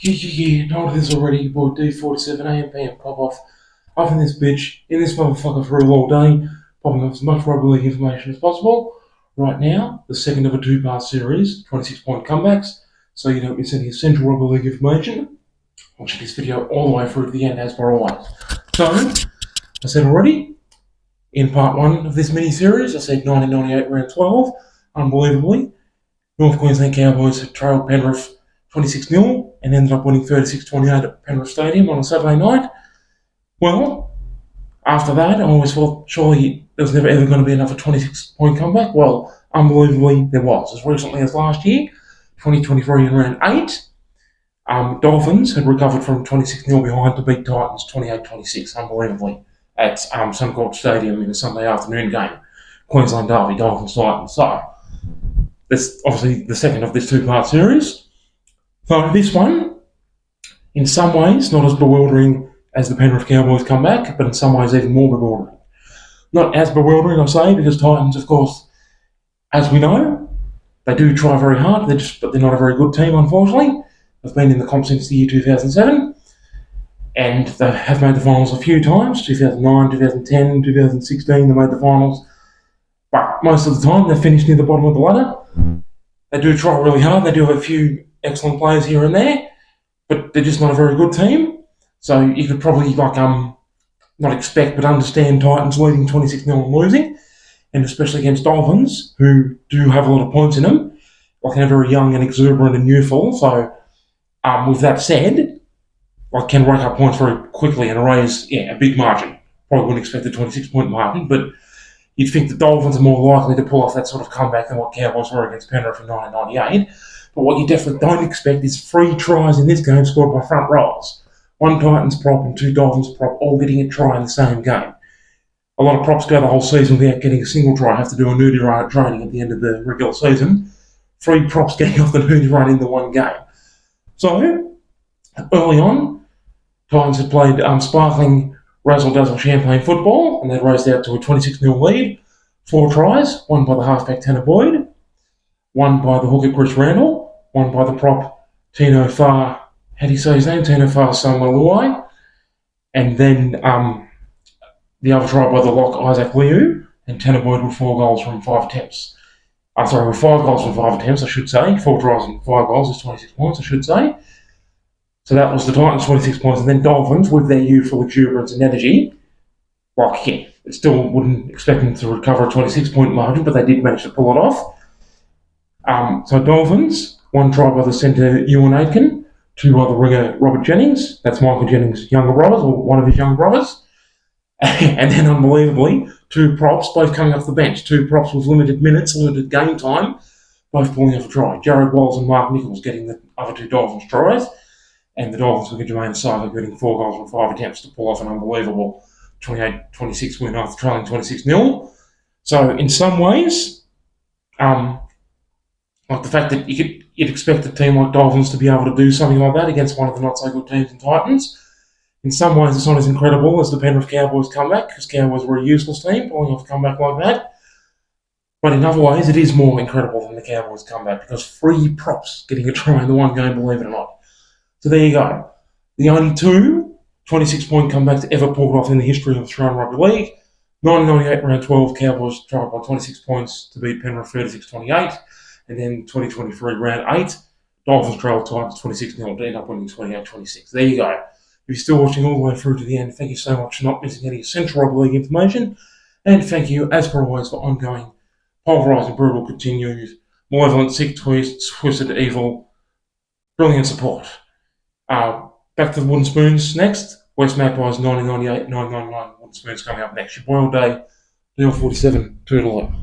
Yeah, told this already, boy. D47 AM PM pop off in this bitch, in this motherfucker for all day, popping off as much rugby league information as possible. Right now, the second of a two-part series, 26-point comebacks, so you don't miss any essential rugby league information. Watch this video all the way through to the end, as per always. So, I said already, in part one of this mini-series, I said 1998 round 12, unbelievably, North Queensland Cowboys had trailed Penrith 26-0 and ended up winning 36-28 at Penrith Stadium on a Saturday night. Well, after that, I always thought surely there was never ever going to be another 26-point comeback. Well, unbelievably, there was. As recently as last year, 2023 in round 8, Dolphins had recovered from 26-0 behind to beat Titans 28-26, unbelievably, at Suncorp Stadium in a Sunday afternoon game. Queensland Derby, Dolphins-Titans. So, that's obviously the second of this two-part series. So this one, in some ways, not as bewildering as the Penrith Cowboys comeback, but in some ways even more bewildering. Not as bewildering, I say, because Titans, of course, as we know, they do try very hard, but they're not a very good team, unfortunately. They've been in the comp since the year 2007, and they have made the finals a few times, 2009, 2010, 2016, they made the finals. But most of the time, they've finished near the bottom of the ladder. They do try really hard, they do have a few excellent players here and there, but they're just not a very good team. So you could probably not expect but understand Titans leading 26-0 and losing, and especially against Dolphins, who do have a lot of points in them, they're very young and exuberant and youthful. So with that said, can rake up points very quickly and raise a big margin. Probably wouldn't expect a 26-point margin, but you'd think the Dolphins are more likely to pull off that sort of comeback than what Cowboys were against Penrith in 1998. But what you definitely don't expect is 3 tries in this game scored by front rowers. 1 Titans prop and 2 Dolphins prop all getting a try in the same game. A lot of props go the whole season without getting a single try, have to do a nudie run at training at the end of the regular season. 3 props getting off the nudie run in the one game. So, early on, Titans had played sparkling razzle-dazzle champagne football, and they'd raced out to a 26-0 lead. 4 tries, 1 by the halfback Tanah, 1 by the hooker Chris Randall, 1 by the prop Tino Far, how do you say his name? Tino Far Samuelui, and then the other try by the lock Issac and Tanah Boyd with 4 goals from 5 attempts. With 5 goals from 5 attempts, I should say. 4 tries and 5 goals is 26 points, I should say. So that was the Titans' 26 points, and then Dolphins, with their youthful exuberance and energy, it still wouldn't expect them to recover a 26-point margin, but they did manage to pull it off. So Dolphins, 1 try by the centre Euan Aitken, 2 by the winger Robert Jennings, that's Michael Jennings' younger brothers, or one of his younger brothers, and then unbelievably, 2 props, both coming off the bench, 2 props with limited minutes, limited game time, both pulling off a try. Jarrod, Wallace and Nicholls getting the other 2 Dolphins tries, and the Dolphins with Jamayne and Issako getting 4 goals from 5 attempts to pull off an unbelievable 28-26 win after trailing 26-0. So in some ways, the fact that you'd expect a team like Dolphins to be able to do something like that against one of the not-so-good teams in Titans. In some ways, it's not as incredible as the Penrith Cowboys comeback, because Cowboys were a useless team, pulling off a comeback like that. But in other ways, it is more incredible than the Cowboys comeback, because 3 props getting a try in the one game, believe it or not. So there you go. The only 2 26-point comebacks ever pulled off in the history of Australian Rugby League. 1998 round 12, Cowboys trailed by 26 points to beat Penrith 36-28. And then 2023 round 8, Dolphins trailed Titans 26-0 to end up winning 28-26. There you go. If you're still watching all the way through to the end, thank you so much for not missing any essential rugby league information. And thank you, as per always, for ongoing pulverising, brutal, continued, malevolent, sick, twisted, evil, brilliant support. Back to the Wooden Spoons next. West Magpies 1998, 999 Wooden Spoons coming up next. Your boy all day, Deal 47, toodaloo.